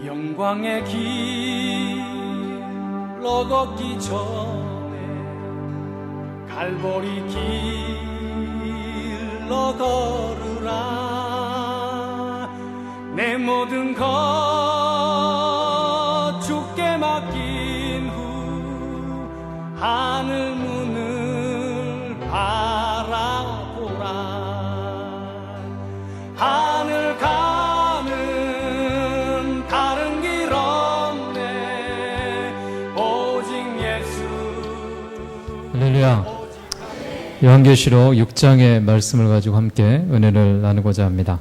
영광의 길로 걷기 전에 갈보리 길로 걸으라. 내 모든 것 주께 맡긴 후 하늘 문을 바라보라. 하늘 가는 다른 길 없네 오직 예수. 할렐루야. 요한계시록 6장의 말씀을 가지고 함께 은혜를 나누고자 합니다.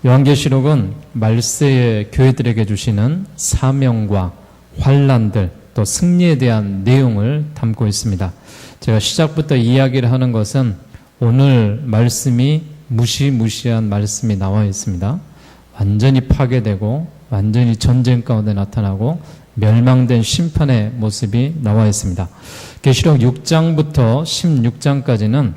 요한계시록은 말세의 교회들에게 주시는 사명과 환난들 또 승리에 대한 내용을 담고 있습니다. 제가 시작부터 이야기를 하는 것은 오늘 말씀이 무시무시한 말씀이 나와 있습니다. 완전히 파괴되고 완전히 전쟁 가운데 나타나고 멸망된 심판의 모습이 나와 있습니다. 계시록 6장부터 16장까지는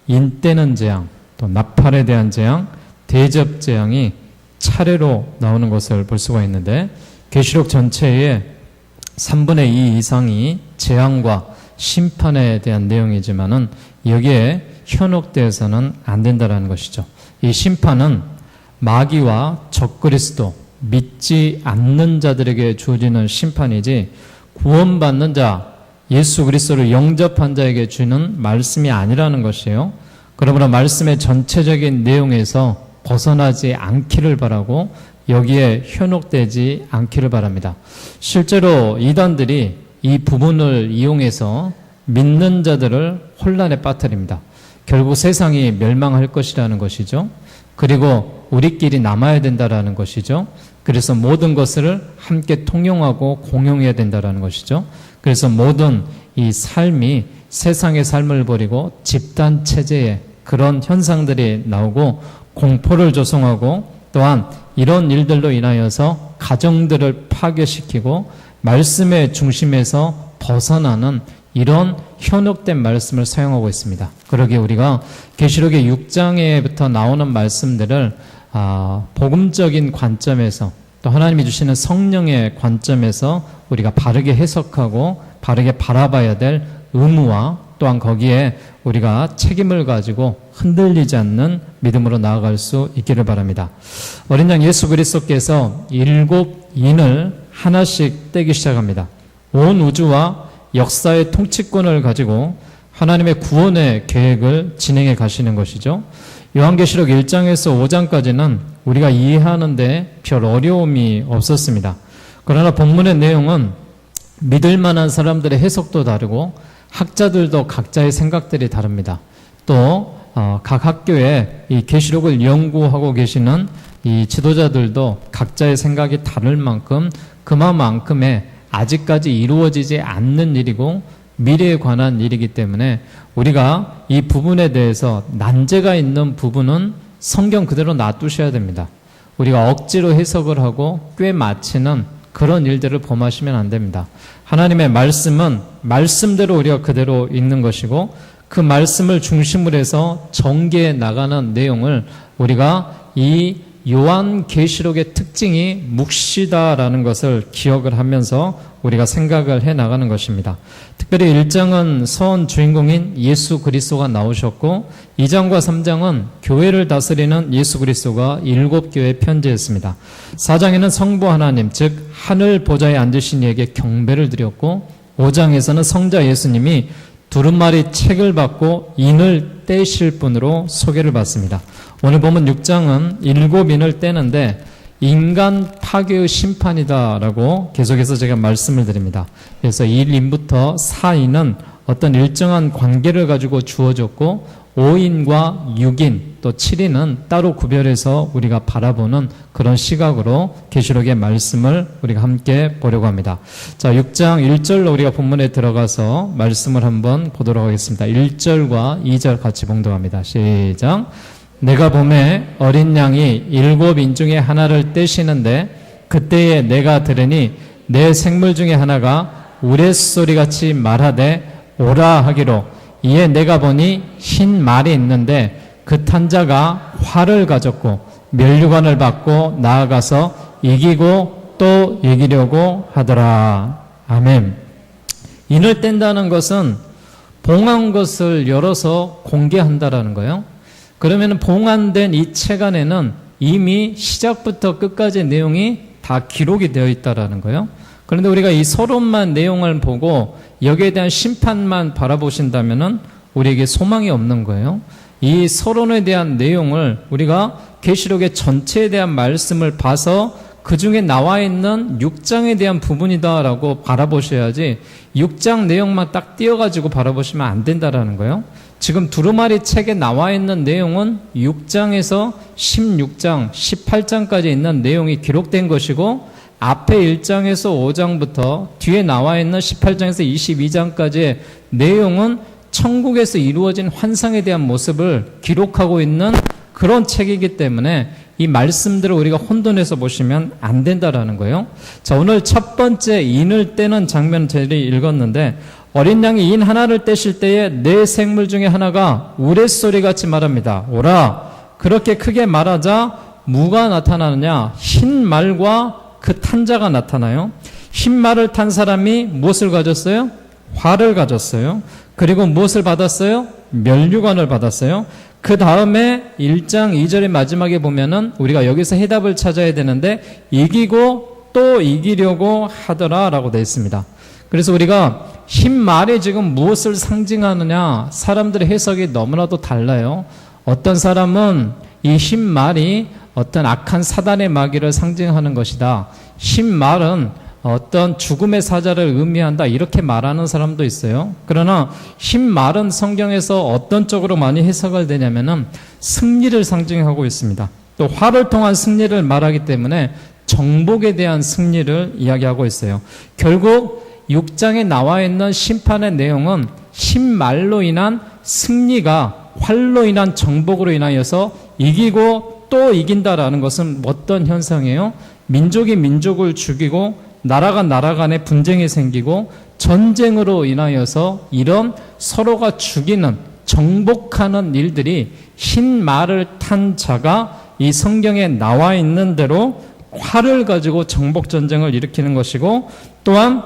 인때는 재앙, 또 나팔에 대한 재앙, 대접 재앙이 차례로 나오는 것을 볼 수가 있는데 계시록 전체의 3분의 2 이상이 재앙과 심판에 대한 내용이지만은 여기에 현혹되어서는 안 된다는 것이죠. 이 심판은 마귀와 적그리스도, 믿지 않는 자들에게 주어지는 심판이지 구원받는 자, 예수 그리스도를 영접한 자에게 주는 말씀이 아니라는 것이에요. 그러므로 말씀의 전체적인 내용에서 벗어나지 않기를 바라고 여기에 현혹되지 않기를 바랍니다. 실제로 이단들이 이 부분을 이용해서 믿는 자들을 혼란에 빠뜨립니다. 결국 세상이 멸망할 것이라는 것이죠. 그리고 우리끼리 남아야 된다라는 것이죠. 그래서 모든 것을 함께 통용하고 공용해야 된다라는 것이죠. 그래서 모든 이 삶이 세상의 삶을 버리고 집단 체제의 그런 현상들이 나오고 공포를 조성하고 또한 이런 일들로 인하여서 가정들을 파괴시키고 말씀의 중심에서 벗어나는 이런 현혹된 말씀을 사용하고 있습니다. 그러기에 우리가 계시록의 6장에부터 나오는 말씀들을 복음적인 관점에서 또 하나님이 주시는 성령의 관점에서 우리가 바르게 해석하고 바르게 바라봐야 될 의무와 또한 거기에 우리가 책임을 가지고 흔들리지 않는 믿음으로 나아갈 수 있기를 바랍니다. 어린 양 예수 그리스도께서 7인을 하나씩 떼기 시작합니다. 온 우주와 역사의 통치권을 가지고 하나님의 구원의 계획을 진행해 가시는 것이죠. 요한계시록 1장에서 5장까지는 우리가 이해하는데 별 어려움이 없었습니다. 그러나 본문의 내용은 믿을 만한 사람들의 해석도 다르고 학자들도 각자의 생각들이 다릅니다. 또 각 학교에 이 계시록을 연구하고 계시는 이 지도자들도 각자의 생각이 다를 만큼 그만큼의 아직까지 이루어지지 않는 일이고 미래에 관한 일이기 때문에 우리가 이 부분에 대해서 난제가 있는 부분은 성경 그대로 놔두셔야 됩니다. 우리가 억지로 해석을 하고 꽤 맞히는 그런 일들을 범하시면 안 됩니다. 하나님의 말씀은 말씀대로 우리가 그대로 읽는 것이고 그 말씀을 중심으로 해서 전개해 나가는 내용을 우리가 이 요한계시록의 특징이 묵시다라는 것을 기억을 하면서 우리가 생각을 해 나가는 것입니다. 특별히 1장은 선 주인공인 예수 그리스도가 나오셨고 2장과 3장은 교회를 다스리는 예수 그리스도가 7교회에 편지했습니다. 4장에는 성부 하나님 즉 하늘 보좌에 앉으신 이에게 경배를 드렸고 5장에서는 성자 예수님이 두루마리 책을 받고 인을 떼실 분으로 소개를 받습니다. 오늘 보면 6장은 7인을 떼는데 인간 파괴의 심판이다라고 계속해서 제가 말씀을 드립니다. 그래서 1인부터 4인은 어떤 일정한 관계를 가지고 주어졌고 5인과 6인 또 7인은 따로 구별해서 우리가 바라보는 그런 시각으로 계시록의 말씀을 우리가 함께 보려고 합니다. 자, 6장 1절로 우리가 본문에 들어가서 말씀을 한번 보도록 하겠습니다. 1절과 2절 같이 봉독합니다. 시작. 내가 보매 어린 양이 7인 중에 하나를 떼시는데 그때에 내가 들으니 내 생물 중에 하나가 우레소리같이 말하되 오라 하기로 이에 내가 보니 흰 말이 있는데 그 탄 자가 활을 가졌고 면류관을 받고 나아가서 이기고 또 이기려고 하더라. 아멘. 인을 뗀다는 것은 봉한 것을 열어서 공개한다라는 거예요. 그러면 봉한된 이 책 안에는 이미 시작부터 끝까지 내용이 다 기록이 되어 있다라는 거예요. 그런데 우리가 이 서론만 내용을 보고 여기에 대한 심판만 바라보신다면은 우리에게 소망이 없는 거예요. 이 서론에 대한 내용을 우리가 계시록의 전체에 대한 말씀을 봐서 그 중에 나와 있는 6장에 대한 부분이다라고 바라보셔야지 6장 내용만 딱 띄어가지고 바라보시면 안 된다라는 거예요. 지금 두루마리 책에 나와 있는 내용은 6장에서 16장, 18장까지 있는 내용이 기록된 것이고 앞에 1장에서 5장부터 뒤에 나와 있는 18장에서 22장까지의 내용은 천국에서 이루어진 환상에 대한 모습을 기록하고 있는 그런 책이기 때문에 이 말씀들을 우리가 혼돈해서 보시면 안 된다라는 거예요. 자, 오늘 첫 번째 인을 떼는 장면 저희들이 읽었는데 어린 양이 인 하나를 떼실 때에 네 생물 중에 하나가 우레소리같이 말합니다. 오라. 그렇게 크게 말하자 무가 나타나느냐? 흰 말과 그 탄자가 나타나요. 흰 말을 탄 사람이 무엇을 가졌어요? 활을 가졌어요. 그리고 무엇을 받았어요? 면류관을 받았어요. 그 다음에 1장 2절의 마지막에 보면은 우리가 여기서 해답을 찾아야 되는데 이기고 또 이기려고 하더라 라고 되어 있습니다. 그래서 우리가 흰 말이 지금 무엇을 상징하느냐 사람들의 해석이 너무나도 달라요. 어떤 사람은 이 흰 말이 어떤 악한 사단의 마귀를 상징하는 것이다. 흰 말은 어떤 죽음의 사자를 의미한다 이렇게 말하는 사람도 있어요. 그러나 흰 말은 성경에서 어떤 쪽으로 많이 해석을 되냐면은 승리를 상징하고 있습니다. 또 활을 통한 승리를 말하기 때문에 정복에 대한 승리를 이야기하고 있어요. 결국 6장에 나와 있는 심판의 내용은 흰 말로 인한 승리가 활로 인한 정복으로 인하여서 이기고 또 이긴다라는 것은 어떤 현상이에요? 민족이 민족을 죽이고 나라가 나라 간에 분쟁이 생기고 전쟁으로 인하여서 이런 서로가 죽이는 정복하는 일들이 흰 말을 탄 자가 이 성경에 나와 있는 대로 활을 가지고 정복 전쟁을 일으키는 것이고 또한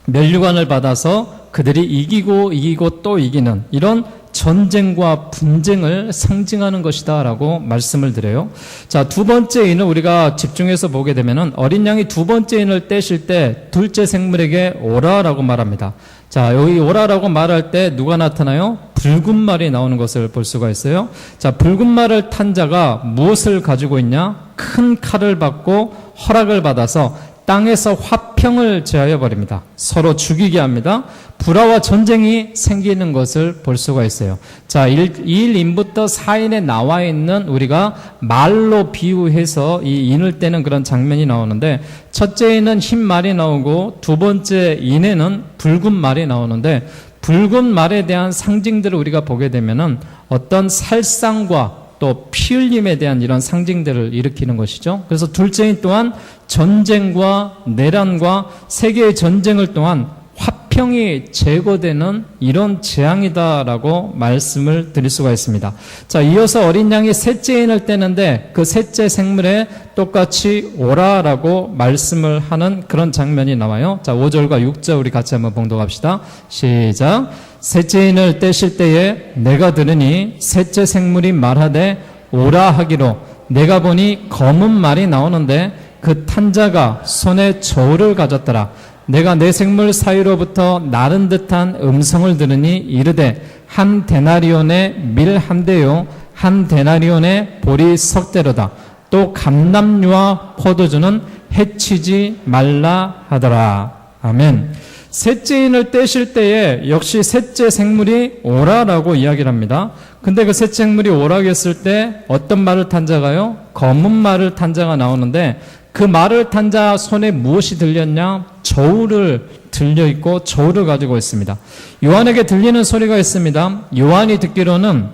면류관을 받아서 그들이 이기고 또 이기는 이런 전쟁과 분쟁을 상징하는 것이다 라고 말씀을 드려요. 자, 두 번째 인을 우리가 집중해서 보게 되면은 어린 양이 두 번째 인을 떼실 때 둘째 생물에게 오라라고 말합니다. 자, 여기 오라라고 말할 때 누가 나타나요? 붉은 말이 나오는 것을 볼 수가 있어요. 자, 붉은 말을 탄 자가 무엇을 가지고 있냐? 큰 칼을 받고 허락을 받아서 땅에서 화평을 제하여 버립니다. 서로 죽이게 합니다. 불화와 전쟁이 생기는 것을 볼 수가 있어요. 자, 1인부터 4인에 나와 있는 우리가 말로 비유해서 이 인을 떼는 그런 장면이 나오는데 첫째 인은 흰 말이 나오고 두 번째 인에는 붉은 말이 나오는데 붉은 말에 대한 상징들을 우리가 보게 되면은 어떤 살상과 또 피 흘림에 대한 이런 상징들을 일으키는 것이죠. 그래서 둘째 인 또한 전쟁과 내란과 세계의 전쟁을 통한 화평이 제거되는 이런 재앙이다라고 말씀을 드릴 수가 있습니다. 자, 이어서 어린 양이 셋째 인을 떼는데 그 셋째 생물에 똑같이 오라라고 말씀을 하는 그런 장면이 나와요. 자, 5절과 6절 우리 같이 한번 봉독합시다. 시작. 셋째 인을 떼실 때에 내가 들으니 셋째 생물이 말하되 오라 하기로 내가 보니 검은 말이 나오는데 그 탄자가 손에 저울을 가졌더라. 내가 내 생물 사이로부터 나른 듯한 음성을 들으니 이르되 한 데나리온의 밀 한 대요 한 데나리온의 보리 석 대로다. 또 감람류와 포도주는 해치지 말라 하더라. 아멘. 셋째 인을 떼실 때에 역시 셋째 생물이 오라라고 이야기를 합니다. 근데 그 셋째 생물이 오라고 했을 때 어떤 말을 탄 자가요? 검은 말을 탄 자가 나오는데 그 말을 탄 자 손에 무엇이 들렸냐? 저울을 들려있고 저울을 가지고 있습니다. 요한에게 들리는 소리가 있습니다. 요한이 듣기로는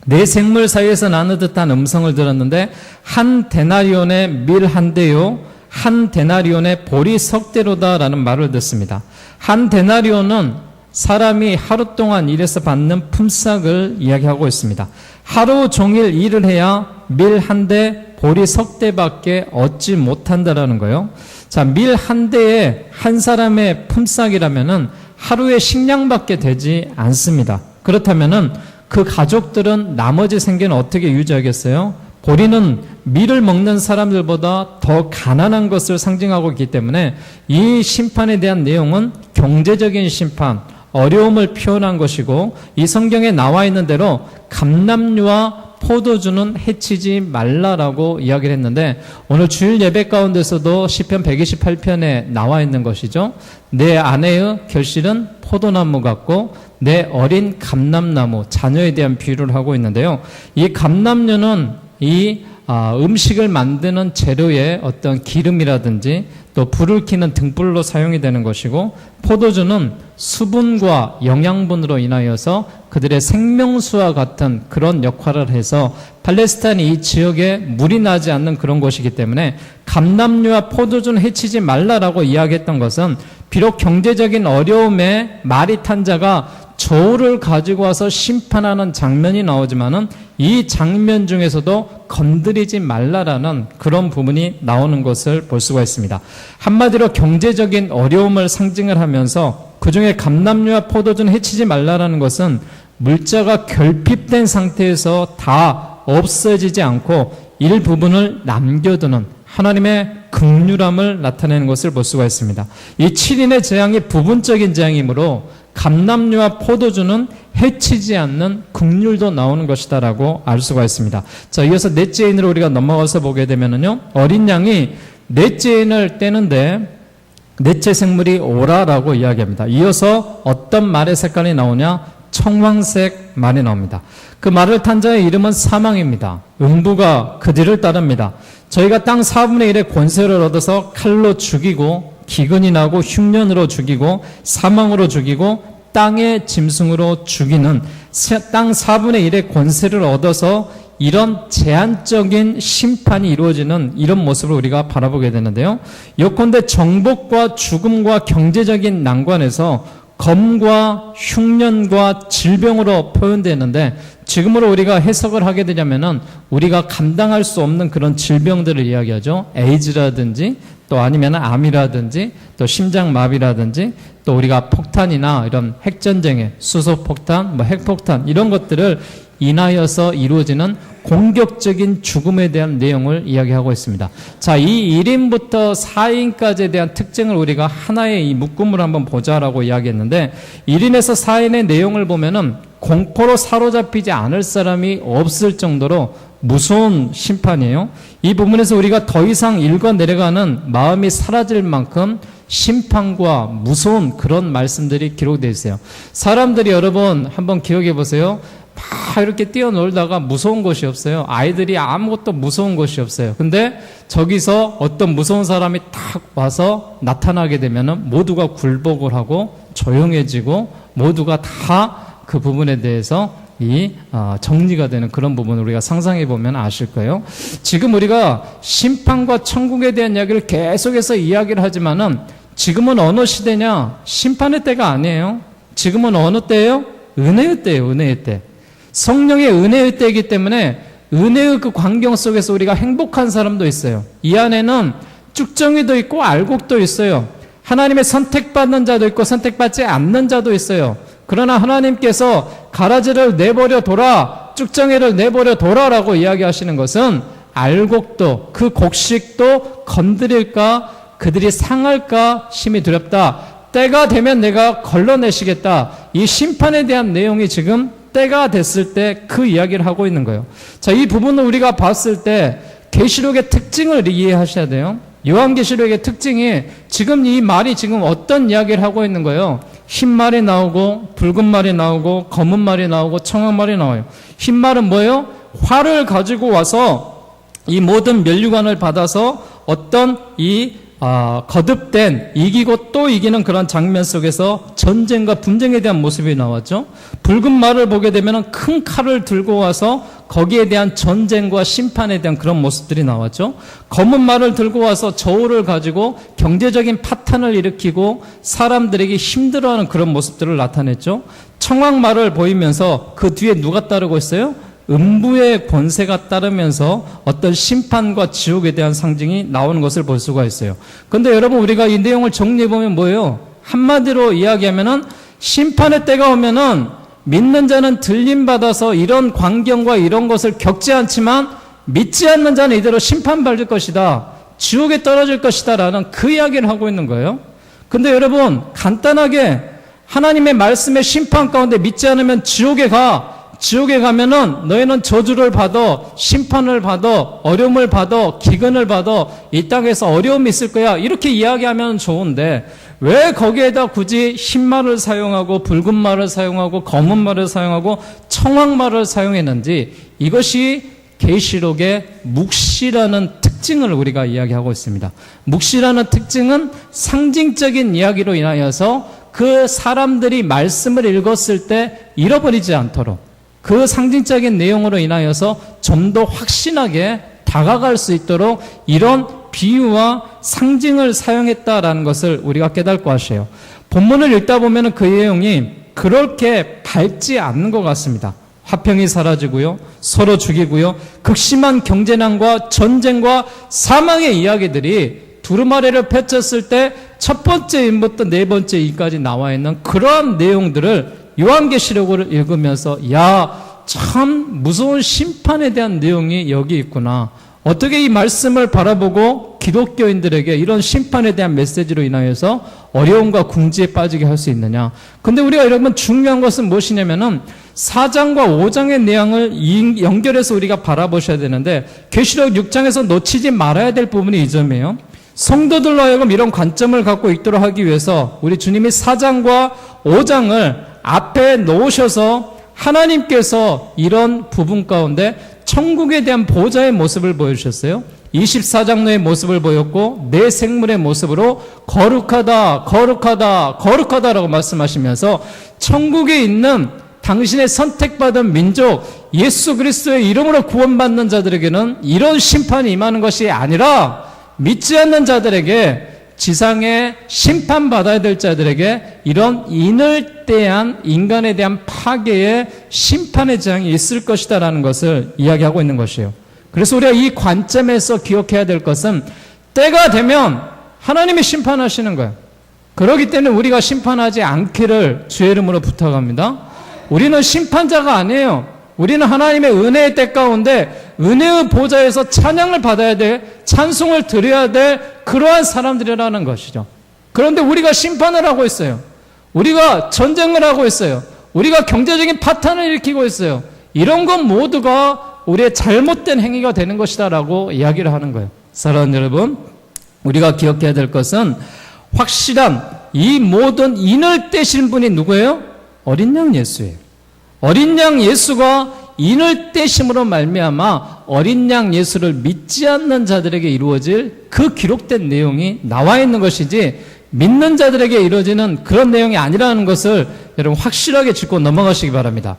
네 생물 사이에서 나는 듯한 음성을 들었는데 한 데나리온의 밀 한 대요 한 데나리온의 보리 석 대로다라는 말을 듣습니다. 한 데나리온은 사람이 하루 동안 일해서 받는 품삯을 이야기하고 있습니다. 하루 종일 일을 해야 밀 한 대, 보리 석 대밖에 얻지 못한다라는 거예요. 자, 밀 한 대에 한 사람의 품삯이라면은 하루에 식량밖에 되지 않습니다. 그렇다면은 그 가족들은 나머지 생계는 어떻게 유지하겠어요? 보리는 밀을 먹는 사람들보다 더 가난한 것을 상징하고 있기 때문에 이 심판에 대한 내용은 경제적인 심판, 어려움을 표현한 것이고, 이 성경에 나와 있는 대로 감람류와 포도주는 해치지 말라라고 이야기를 했는데, 오늘 주일 예배 가운데서도 시편 128편에 나와 있는 것이죠. 내 아내의 결실은 포도나무 같고 내 어린 감람나무, 자녀에 대한 비유를 하고 있는데요. 이 감람류는 이 음식을 만드는 재료의 어떤 기름이라든지 또 불을 켜는 등불로 사용이 되는 것이고, 포도주는 수분과 영양분으로 인하여서 그들의 생명수와 같은 그런 역할을 해서 팔레스타인 이 지역에 물이 나지 않는 그런 곳이기 때문에 감람류와 포도주는 해치지 말라라고 이야기했던 것은, 비록 경제적인 어려움에 말이 탄 자가 저울을 가지고 와서 심판하는 장면이 나오지만은 이 장면 중에서도 건드리지 말라라는 그런 부분이 나오는 것을 볼 수가 있습니다. 한마디로 경제적인 어려움을 상징을 하면서 그 중에 감람류와 포도주는 해치지 말라라는 것은 물자가 결핍된 상태에서 다 없어지지 않고 일부분을 남겨두는 하나님의 긍휼함을 나타내는 것을 볼 수가 있습니다. 이 7인의 재앙이 부분적인 재앙이므로 감람류와 포도주는 해치지 않는 긍휼도 나오는 것이다라고 알 수가 있습니다. 자, 이어서 넷째 인으로 우리가 넘어가서 보게 되면은요, 어린 양이 넷째 인을 떼는데 넷째 생물이 오라라고 이야기합니다. 이어서 어떤 말의 색깔이 나오냐? 청황색 말이 나옵니다. 그 말을 탄 자의 이름은 사망입니다. 음부가 그 뒤를 따릅니다. 저희가 땅 4분의 1의 권세를 얻어서 칼로 죽이고, 기근이 나고 흉년으로 죽이고, 사망으로 죽이고, 땅의 짐승으로 죽이는 땅 4분의 1의 권세를 얻어서 이런 제한적인 심판이 이루어지는 이런 모습을 우리가 바라보게 되는데요. 예컨대 정복과 죽음과 경제적인 난관에서 검과 흉년과 질병으로 표현되는데, 지금으로 우리가 해석을 하게 되냐면은 우리가 감당할 수 없는 그런 질병들을 이야기하죠. 에이즈라든지 또 아니면 암이라든지 또 심장마비라든지 또 우리가 폭탄이나 이런 핵전쟁에 수소폭탄, 핵폭탄 이런 것들을 인하여서 이루어지는 공격적인 죽음에 대한 내용을 이야기하고 있습니다. 자, 이 1인부터 4인까지에 대한 특징을 우리가 하나의 이 묶음을 한번 보자라고 이야기했는데, 1인에서 4인의 내용을 보면은 공포로 사로잡히지 않을 사람이 없을 정도로 무서운 심판이에요. 이 부분에서 우리가 더 이상 읽어 내려가는 마음이 사라질 만큼 심판과 무서운 그런 말씀들이 기록되어 있어요. 사람들이 여러분 한번 기억해 보세요. 막 이렇게 뛰어놀다가 무서운 것이 없어요. 아이들이 아무것도 무서운 것이 없어요. 근데 저기서 어떤 무서운 사람이 딱 와서 나타나게 되면은 모두가 굴복을 하고 조용해지고 모두가 다 그 부분에 대해서 정리가 되는 그런 부분을 우리가 상상해 보면 아실 거예요. 지금 우리가 심판과 천국에 대한 이야기를 계속해서 이야기를 하지만은 지금은 어느 시대냐? 심판의 때가 아니에요. 지금은 어느 때예요? 은혜의 때예요. 은혜의 때. 성령의 은혜의 때이기 때문에 은혜의 그 광경 속에서 우리가 행복한 사람도 있어요. 이 안에는 쭉정이도 있고 알곡도 있어요. 하나님의 선택받는 자도 있고 선택받지 않는 자도 있어요. 그러나 하나님께서 가라지를 내버려 둬라, 쭉정이를 내버려 둬라라고 이야기하시는 것은 알곡도 그 곡식도 건드릴까, 그들이 상할까 심히 두렵다. 때가 되면 내가 걸러내시겠다. 이 심판에 대한 내용이 지금 때가 됐을 때 그 이야기를 하고 있는 거예요. 자, 이 부분을 우리가 봤을 때 계시록의 특징을 이해하셔야 돼요. 요한계시록의 특징이 지금 이 말이 지금 어떤 이야기를 하고 있는 거예요. 흰 말이 나오고 붉은 말이 나오고 검은 말이 나오고 청한 말이 나와요. 흰 말은 뭐예요? 활을 가지고 와서 이 모든 면류관을 받아서 어떤 거듭된 이기고 또 이기는 그런 장면 속에서 전쟁과 분쟁에 대한 모습이 나왔죠. 붉은 말을 보게 되면 큰 칼을 들고 와서 거기에 대한 전쟁과 심판에 대한 그런 모습들이 나왔죠. 검은 말을 들고 와서 저울을 가지고 경제적인 파탄을 일으키고 사람들에게 힘들어하는 그런 모습들을 나타냈죠. 청황 말을 보이면서 그 뒤에 누가 따르고 있어요? 음부의 권세가 따르면서 어떤 심판과 지옥에 대한 상징이 나오는 것을 볼 수가 있어요. 근데 여러분, 우리가 이 내용을 정리해보면 뭐예요? 한마디로 이야기하면은 심판의 때가 오면은 믿는 자는 들림받아서 이런 광경과 이런 것을 겪지 않지만 믿지 않는 자는 이대로 심판받을 것이다, 지옥에 떨어질 것이다 라는 그 이야기를 하고 있는 거예요. 근데 여러분, 간단하게 하나님의 말씀의 심판 가운데 믿지 않으면 지옥에 가면은 너희는 저주를 받아, 심판을 받아, 어려움을 받아, 기근을 받아, 이 땅에서 어려움이 있을 거야, 이렇게 이야기하면 좋은데 왜 거기에다 굳이 흰 말을 사용하고 붉은 말을 사용하고 검은 말을 사용하고 청황말을 사용했는지, 이것이 계시록의 묵시라는 특징을 우리가 이야기하고 있습니다. 묵시라는 특징은 상징적인 이야기로 인하여서 그 사람들이 말씀을 읽었을 때 잃어버리지 않도록, 그 상징적인 내용으로 인하여서 좀 더 확신하게 다가갈 수 있도록 이런 비유와 상징을 사용했다라는 것을 우리가 깨닫고 하셔요. 본문을 읽다 보면 그 내용이 그렇게 밝지 않는 것 같습니다. 화평이 사라지고요, 서로 죽이고요, 극심한 경제난과 전쟁과 사망의 이야기들이 두루마리를 펼쳤을 때 첫 번째 인부터 네 번째 인까지 나와 있는 그러한 내용들을 요한계시록을 읽으면서 참 무서운 심판에 대한 내용이 여기 있구나, 어떻게 이 말씀을 바라보고 기독교인들에게 이런 심판에 대한 메시지로 인하여서 어려움과 궁지에 빠지게 할 수 있느냐. 근데 우리가 여러분 중요한 것은 무엇이냐면은 4장과 5장의 내용을 연결해서 우리가 바라보셔야 되는데, 계시록 6장에서 놓치지 말아야 될 부분이 이 점이에요. 성도들로 하여금 이런 관점을 갖고 있도록 하기 위해서 우리 주님이 4장과 5장을 앞에 놓으셔서 하나님께서 이런 부분 가운데 천국에 대한 보좌의 모습을 보여주셨어요. 24장로의 모습을 보였고 내 생물의 모습으로 거룩하다, 거룩하다, 거룩하다라고 말씀하시면서 천국에 있는 당신의 선택받은 민족 예수 그리스도의 이름으로 구원받는 자들에게는 이런 심판이 임하는 것이 아니라 믿지 않는 자들에게, 지상에 심판받아야 될 자들에게 이런 인을 대한, 인간에 대한 파괴의 심판의 재앙이 있을 것이다 라는 것을 이야기하고 있는 것이에요. 그래서 우리가 이 관점에서 기억해야 될 것은 때가 되면 하나님이 심판하시는 거예요. 그렇기 때문에 우리가 심판하지 않기를 주의 이름으로 부탁합니다. 우리는 심판자가 아니에요. 우리는 하나님의 은혜의 때 가운데 은혜의 보좌에서 찬양을 받아야 돼, 찬송을 드려야 될 그러한 사람들이라는 것이죠. 그런데 우리가 심판을 하고 있어요. 우리가 전쟁을 하고 있어요. 우리가 경제적인 파탄을 일으키고 있어요. 이런 것 모두가 우리의 잘못된 행위가 되는 것이다 라고 이야기를 하는 거예요. 사랑하는 여러분, 우리가 기억해야 될 것은 확실한 이 모든 인을 떼신 분이 누구예요? 어린 양 예수예요. 어린 양 예수가 인을 떼심으로 말미암아 어린 양 예수를 믿지 않는 자들에게 이루어질 그 기록된 내용이 나와 있는 것이지, 믿는 자들에게 이루어지는 그런 내용이 아니라는 것을 여러분 확실하게 짚고 넘어가시기 바랍니다.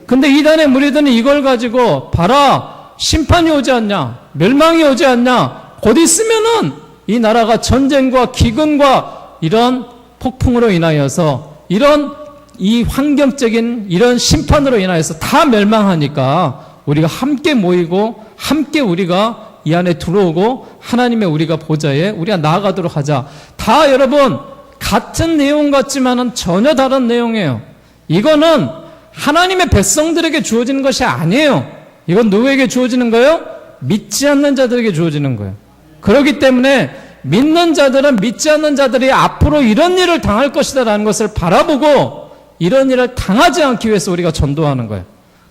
근데 이단의 무리들은 이걸 가지고 봐라, 심판이 오지 않냐, 멸망이 오지 않냐, 곧 있으면은 이 나라가 전쟁과 기근과 이런 폭풍으로 인하여서 이런 이 환경적인 이런 심판으로 인하여서 다 멸망하니까 우리가 함께 모이고 함께 우리가 이 안에 들어오고 하나님의 우리가 보좌에 우리가 나아가도록 하자. 다 여러분 같은 내용 같지만은 전혀 다른 내용이에요. 이거는 하나님의 백성들에게 주어지는 것이 아니에요. 이건 누구에게 주어지는 거예요? 믿지 않는 자들에게 주어지는 거예요. 그렇기 때문에 믿는 자들은 믿지 않는 자들이 앞으로 이런 일을 당할 것이다 라는 것을 바라보고 이런 일을 당하지 않기 위해서 우리가 전도하는 거예요.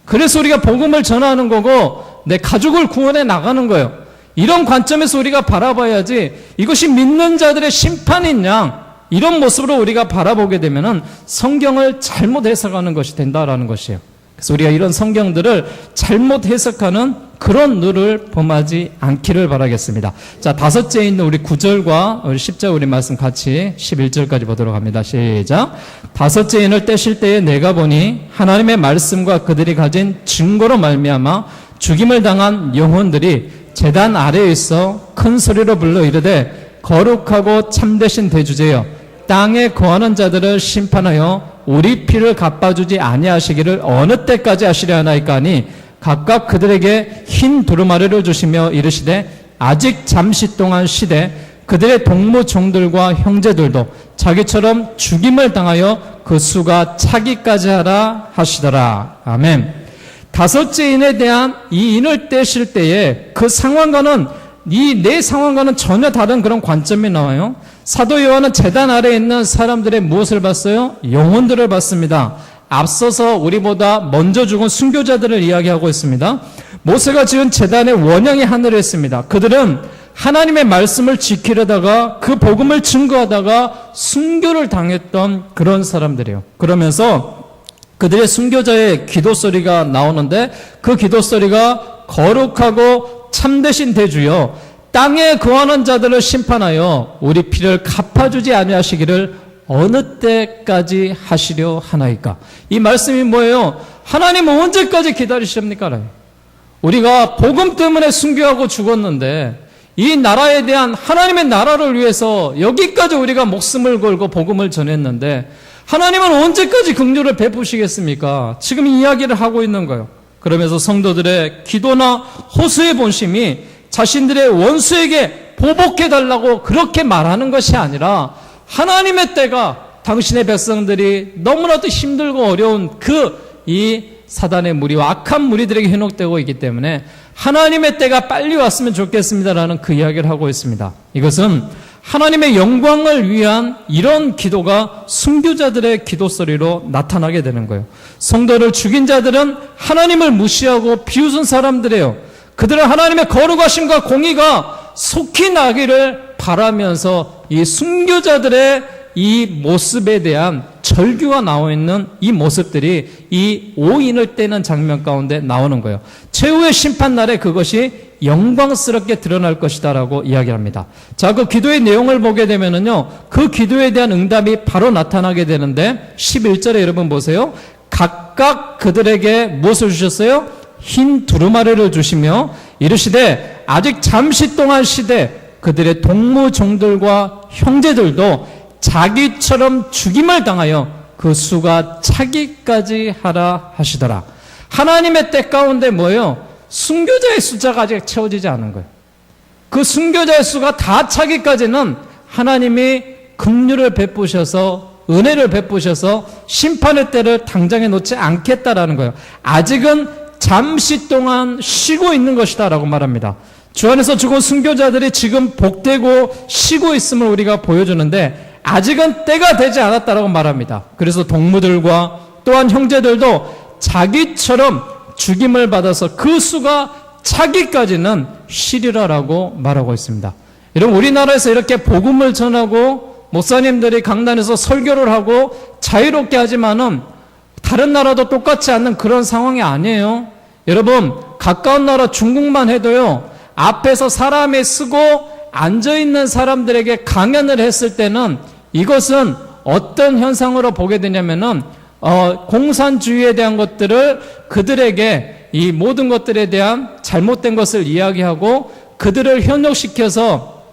그래서 우리가 복음을 전하는 거고 내 가족을 구원해 나가는 거예요. 이런 관점에서 우리가 바라봐야지, 이것이 믿는 자들의 심판인 양 이런 모습으로 우리가 바라보게 되면은 성경을 잘못 해석하는 것이 된다라는 것이에요. 그래서 우리가 이런 성경들을 잘못 해석하는 그런 눈을 범하지 않기를 바라겠습니다. 자, 다섯째 있는 우리 9절과 우리 10절 우리 말씀 같이 11절까지 보도록 합니다. 시작. 다섯째 인을 떼실 때에 내가 보니 하나님의 말씀과 그들이 가진 증거로 말미암아 죽임을 당한 영혼들이 제단 아래에 있어 큰 소리로 불러 이르되 거룩하고 참되신 대주제여 땅에 거하는 자들을 심판하여 우리 피를 갚아주지 아니하시기를 어느 때까지 하시려 하나이까 하니 각각 그들에게 흰 두루마리를 주시며 이르시되 아직 잠시 동안 쉬되 그들의 동무 종들과 형제들도 자기처럼 죽임을 당하여 그 수가 차기까지 하라 하시더라. 아멘. 다섯째 인에 대한 이 인을 떼실 때에 그 상황과는 이 내 상황과는 전혀 다른 그런 관점이 나와요. 사도 요한은 제단 아래에 있는 사람들의 무엇을 봤어요? 영혼들을 봤습니다. 앞서서 우리보다 먼저 죽은 순교자들을 이야기하고 있습니다. 모세가 지은 제단의 원형이 하늘에 있습니다. 그들은 하나님의 말씀을 지키려다가 그 복음을 증거하다가 순교를 당했던 그런 사람들이에요. 그러면서 그들의 순교자의 기도 소리가 나오는데 그 기도 소리가 거룩하고 참되신 대주여 땅에 거하는 자들을 심판하여 우리 피를 갚아주지 아니하시기를 어느 때까지 하시려 하나이까. 이 말씀이 뭐예요? 하나님은 언제까지 기다리십니까? 우리가 복음 때문에 순교하고 죽었는데 이 나라에 대한 하나님의 나라를 위해서 여기까지 우리가 목숨을 걸고 복음을 전했는데 하나님은 언제까지 긍휼을 베푸시겠습니까? 지금 이 이야기를 하고 있는 거예요. 그러면서 성도들의 기도나 호소의 본심이 자신들의 원수에게 보복해달라고 그렇게 말하는 것이 아니라 하나님의 때가 당신의 백성들이 너무나도 힘들고 어려운 이 사단의 무리와 악한 무리들에게 현혹되고 있기 때문에 하나님의 때가 빨리 왔으면 좋겠습니다라는 그 이야기를 하고 있습니다. 이것은 하나님의 영광을 위한 이런 기도가 순교자들의 기도 소리로 나타나게 되는 거예요. 성도를 죽인 자들은 하나님을 무시하고 비웃은 사람들이에요. 그들은 하나님의 거룩하심과 공의가 속히 나기를 바라면서 이 순교자들의 이 모습에 대한 절규가 나와 있는 이 모습들이 이 오인을 떼는 장면 가운데 나오는 거예요. 최후의 심판 날에 그것이 영광스럽게 드러날 것이다라고 이야기합니다. 자, 그 기도의 내용을 보게 되면은요, 그 기도에 대한 응답이 바로 나타나게 되는데 11절에 여러분 보세요. 각각 그들에게 무엇을 주셨어요? 흰 두루마리를 주시며 이르시되 아직 잠시 동안 쉬되 그들의 동무 종들과 형제들도 자기처럼 죽임을 당하여 그 수가 차기까지 하라 하시더라. 하나님의 때 가운데 뭐예요? 순교자의 숫자가 아직 채워지지 않은 거예요. 그 순교자의 수가 다 차기까지는 하나님이 긍휼을 베푸셔서 은혜를 베푸셔서 심판의 때를 당장에 놓지 않겠다라는 거예요. 아직은 잠시 동안 쉬고 있는 것이다 라고 말합니다. 주 안에서 죽은 순교자들이 지금 복되고 쉬고 있음을 우리가 보여주는데 아직은 때가 되지 않았다라고 말합니다. 그래서 동무들과 또한 형제들도 자기처럼 죽임을 받아서 그 수가 차기까지는 쉬리라라고 말하고 있습니다. 여러분, 우리나라에서 이렇게 복음을 전하고 목사님들이 강단에서 설교를 하고 자유롭게 하지만은 다른 나라도 똑같지 않는 그런 상황이 아니에요. 여러분, 가까운 나라 중국만 해도요, 앞에서 사람이 쓰고 앉아있는 사람들에게 강연을 했을 때는 이것은 어떤 현상으로 보게 되냐면은 공산주의에 대한 것들을 그들에게 이 모든 것들에 대한 잘못된 것을 이야기하고 그들을 현혹시켜서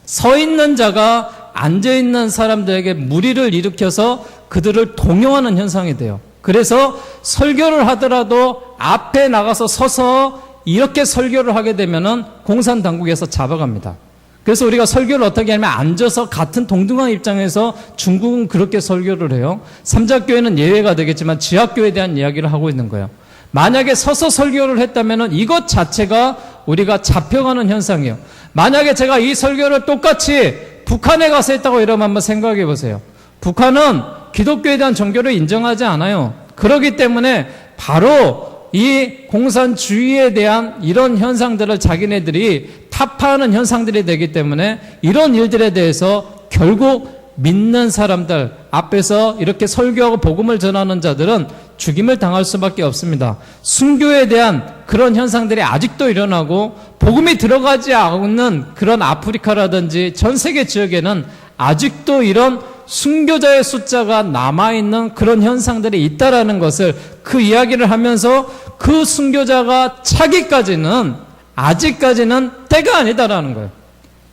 서 있는 자가 앉아 있는 사람들에게 무리를 일으켜서 그들을 동요하는 현상이 돼요. 그래서 설교를 하더라도 앞에 나가서 서서 이렇게 설교를 하게 되면은 공산 당국에서 잡아갑니다. 그래서 우리가 설교를 어떻게 하냐면 앉아서 같은 동등한 입장에서 중국은 그렇게 설교를 해요. 삼자교회는 예외가 되겠지만 지하교회에 대한 이야기를 하고 있는 거예요. 만약에 서서 설교를 했다면 이것 자체가 우리가 잡혀가는 현상이에요. 만약에 제가 이 설교를 똑같이 북한에 가서 했다고 이러면 한번 생각해 보세요. 북한은 기독교에 대한 종교를 인정하지 않아요. 그렇기 때문에 바로 이 공산주의에 대한 이런 현상들을 자기네들이 타파하는 현상들이 되기 때문에 이런 일들에 대해서 결국 믿는 사람들 앞에서 이렇게 설교하고 복음을 전하는 자들은 죽임을 당할 수밖에 없습니다. 순교에 대한 그런 현상들이 아직도 일어나고 복음이 들어가지 않는 그런 아프리카라든지 전 세계 지역에는 아직도 이런 순교자의 숫자가 남아있는 그런 현상들이 있다라는 것을 그 이야기를 하면서 그 순교자가 차기까지는 아직까지는 때가 아니다라는 거예요.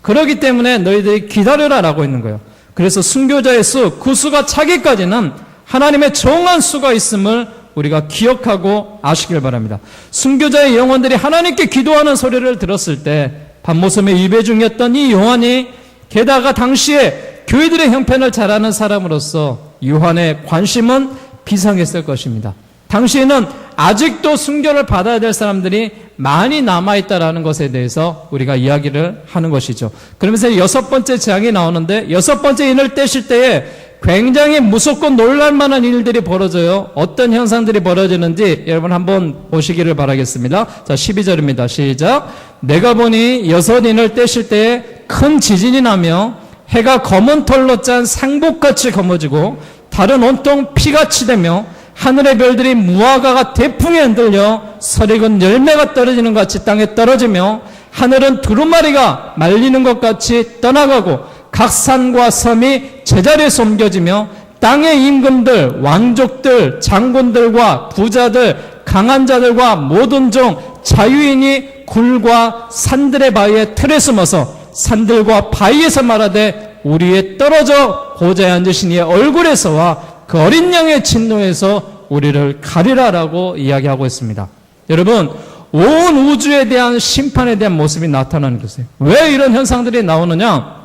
그렇기 때문에 너희들이 기다려라 라고 있는 거예요. 그래서 순교자의 수, 그 수가 차기까지는 하나님의 정한 수가 있음을 우리가 기억하고 아시길 바랍니다. 순교자의 영혼들이 하나님께 기도하는 소리를 들었을 때 밤모섬에 예배 중이었던 이 요한이, 게다가 당시에 교회들의 형편을 잘 아는 사람으로서 요한의 관심은 비상했을 것입니다. 당시에는 아직도 순교를 받아야 될 사람들이 많이 남아있다라는 것에 대해서 우리가 이야기를 하는 것이죠. 그러면서 여섯 번째 재앙이 나오는데, 여섯 번째 인을 떼실 때에 굉장히 무섭고 놀랄만한 일들이 벌어져요. 어떤 현상들이 벌어지는지 여러분 한번 보시기를 바라겠습니다. 자, 12절입니다. 시작. 내가 보니 여섯 인을 떼실 때에 큰 지진이 나며 해가 검은 털로 짠 상복같이 검어지고 달은 온통 피같이 되며 하늘의 별들이 무화과가 대풍에 흔들려 설익은 열매가 떨어지는 것 같이 땅에 떨어지며 하늘은 두루마리가 말리는 것 같이 떠나가고 각 산과 섬이 제자리에서 옮겨지며 땅의 임금들, 왕족들, 장군들과 부자들, 강한 자들과 모든 종, 자유인이 굴과 산들의 바위에 틀에 숨어서 산들과 바위에서 말하되 우리에 떨어져 보좌에 앉으신 이의 얼굴에서와 그 어린 양의 진노에서 우리를 가리라라고 이야기하고 있습니다. 여러분, 온 우주에 대한 심판에 대한 모습이 나타나는 것이에요. 왜 이런 현상들이 나오느냐?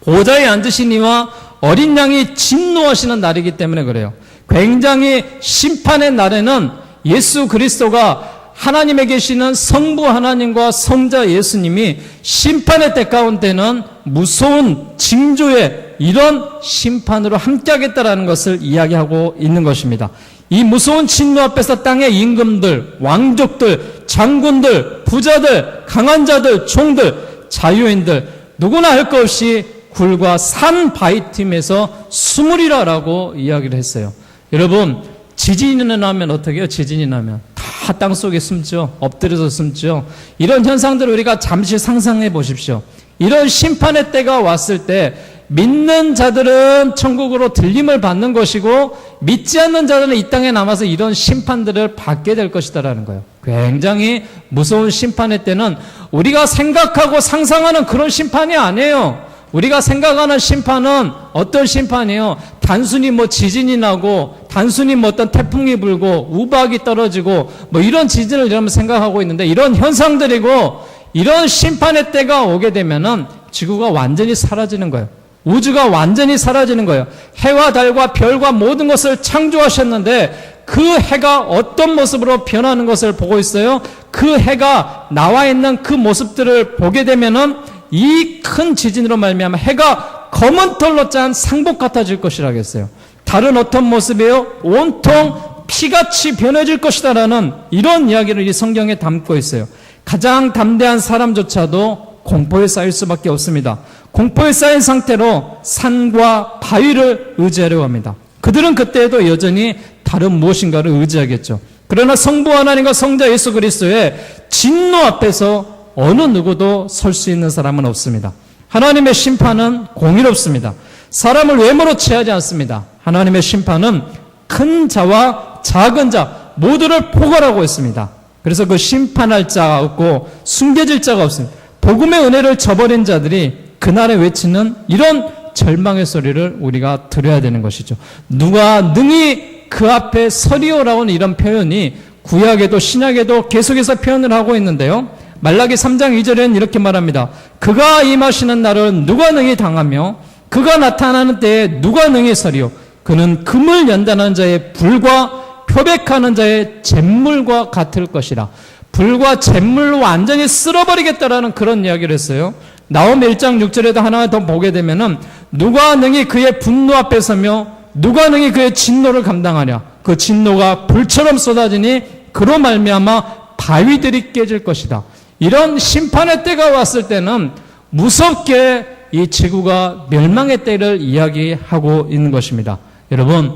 보좌에 앉으신 이와 어린 양이 진노하시는 날이기 때문에 그래요. 굉장히 심판의 날에는 예수 그리스도가 하나님에 계시는 성부 하나님과 성자 예수님이 심판의 때 가운데는 무서운 징조의 이런 심판으로 함께하겠다라는 것을 이야기하고 있는 것입니다. 이 무서운 진노 앞에서 땅의 임금들, 왕족들, 장군들, 부자들, 강한 자들, 종들, 자유인들 누구나 할 것 없이 굴과 산 바위틈에서 숨으리라라고 이야기를 했어요. 여러분, 지진이 나면 어떻게 해요? 지진이 나면 다 땅속에 숨죠. 엎드려서 숨죠. 이런 현상들을 우리가 잠시 상상해 보십시오. 이런 심판의 때가 왔을 때 믿는 자들은 천국으로 들림을 받는 것이고 믿지 않는 자들은 이 땅에 남아서 이런 심판들을 받게 될 것이다라는 거예요. 굉장히 무서운 심판의 때는 우리가 생각하고 상상하는 그런 심판이 아니에요. 우리가 생각하는 심판은 어떤 심판이에요? 단순히 뭐 지진이 나고 단순히 뭐 어떤 태풍이 불고 우박이 떨어지고 뭐 이런 지진을 여러분 생각하고 있는데, 이런 현상들이고 이런 심판의 때가 오게 되면은 지구가 완전히 사라지는 거예요. 우주가 완전히 사라지는 거예요. 해와 달과 별과 모든 것을 창조하셨는데 그 해가 어떤 모습으로 변하는 것을 보고 있어요. 그 해가 나와 있는 그 모습들을 보게 되면은 이 큰 지진으로 말미암아 해가 검은 털로 짠 상복 같아질 것이라고 했어요. 달은 어떤 모습이에요? 온통 피같이 변해질 것이다라는 이런 이야기를 이 성경에 담고 있어요. 가장 담대한 사람조차도 공포에 쌓일 수밖에 없습니다. 공포에 쌓인 상태로 산과 바위를 의지하려고 합니다. 그들은 그때에도 여전히 다른 무엇인가를 의지하겠죠. 그러나 성부 하나님과 성자 예수 그리스도의 진노 앞에서 어느 누구도 설 수 있는 사람은 없습니다. 하나님의 심판은 공의롭습니다. 사람을 외모로 취하지 않습니다. 하나님의 심판은 큰 자와 작은 자 모두를 포괄하고 있습니다. 그래서 그 심판할 자가 없고 숨겨질 자가 없습니다. 복음의 은혜를 저버린 자들이 그날에 외치는 이런 절망의 소리를 우리가 들어야 되는 것이죠. 누가 능히 그 앞에 서리오라는 이런 표현이 구약에도 신약에도 계속해서 표현을 하고 있는데요. 말라기 3장 2절에는 이렇게 말합니다. 그가 임하시는 날은 누가 능히 당하며 그가 나타나는 때에 누가 능히 서리오. 그는 금을 연단하는 자의 불과 표백하는 자의 잿물과 같을 것이라. 불과 잿물로 완전히 쓸어버리겠다라는 그런 이야기를 했어요. 나홈 1장 6절에도 하나 더 보게 되면은 누가 능히 그의 분노 앞에 서며 누가 능히 그의 진노를 감당하냐. 그 진노가 불처럼 쏟아지니 그로 말미암아 바위들이 깨질 것이다. 이런 심판의 때가 왔을 때는 무섭게 이 지구가 멸망의 때를 이야기하고 있는 것입니다. 여러분,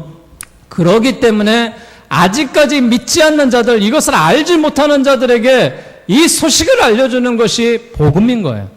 그러기 때문에 아직까지 믿지 않는 자들, 이것을 알지 못하는 자들에게 이 소식을 알려주는 것이 복음인 거예요.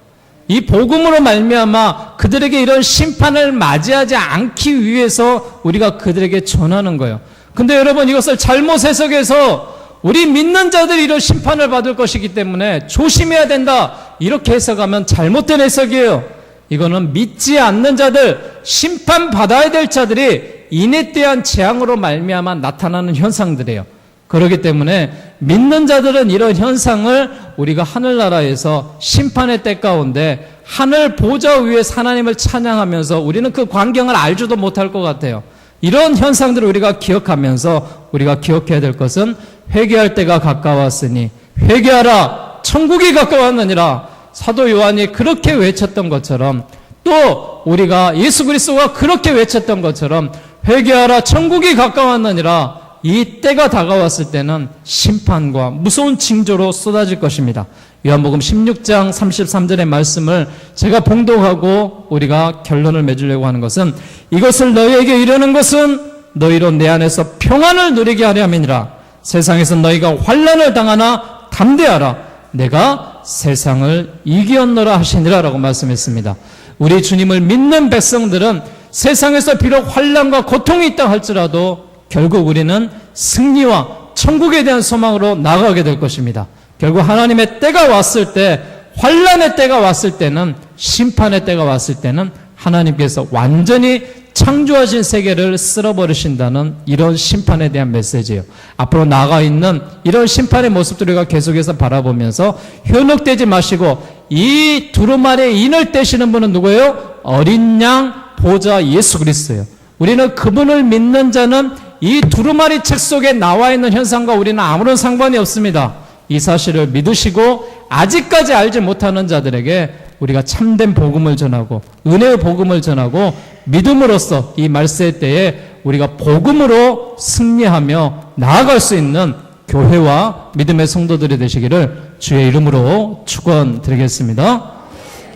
이 복음으로 말미암아 그들에게 이런 심판을 맞이하지 않기 위해서 우리가 그들에게 전하는 거예요. 근데 여러분, 이것을 잘못 해석해서 우리 믿는 자들이 이런 심판을 받을 것이기 때문에 조심해야 된다, 이렇게 해석하면 잘못된 해석이에요. 이거는 믿지 않는 자들, 심판받아야 될 자들이 인에 대한 재앙으로 말미암아 나타나는 현상들이에요. 그렇기 때문에 믿는 자들은 이런 현상을 우리가 하늘나라에서 심판의 때 가운데 하늘 보좌 위에서 하나님을 찬양하면서 우리는 그 광경을 알지도 못할 것 같아요. 이런 현상들을 우리가 기억하면서 우리가 기억해야 될 것은 회개할 때가 가까웠으니 회개하라 천국이 가까웠느니라. 사도 요한이 그렇게 외쳤던 것처럼 또 우리가 예수 그리스도가 그렇게 외쳤던 것처럼 회개하라 천국이 가까웠느니라. 이 때가 다가왔을 때는 심판과 무서운 징조로 쏟아질 것입니다. 요한복음 16장 33절의 말씀을 제가 봉독하고 우리가 결론을 맺으려고 하는 것은 이것을 너희에게 이르는 것은 너희로 내 안에서 평안을 누리게 하려 함이니라. 세상에서 너희가 환난을 당하나 담대하라. 내가 세상을 이기었노라 하시니라 라고 말씀했습니다. 우리 주님을 믿는 백성들은 세상에서 비록 환난과 고통이 있다 할지라도 결국 우리는 승리와 천국에 대한 소망으로 나아가게 될 것입니다. 결국 하나님의 때가 왔을 때, 환난의 때가 왔을 때는, 심판의 때가 왔을 때는 하나님께서 완전히 창조하신 세계를 쓸어버리신다는 이런 심판에 대한 메시지예요. 앞으로 나아가 있는 이런 심판의 모습들을 우리가 계속해서 바라보면서 현혹되지 마시고 이 두루마리의 인을 떼시는 분은 누구예요? 어린 양 보좌 예수 그리스도예요. 우리는 그분을 믿는 자는 이 두루마리 책 속에 나와 있는 현상과 우리는 아무런 상관이 없습니다. 이 사실을 믿으시고 아직까지 알지 못하는 자들에게 우리가 참된 복음을 전하고 은혜의 복음을 전하고 믿음으로써 이 말세 때에 우리가 복음으로 승리하며 나아갈 수 있는 교회와 믿음의 성도들이 되시기를 주의 이름으로 축원드리겠습니다.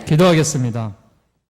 기도하겠습니다.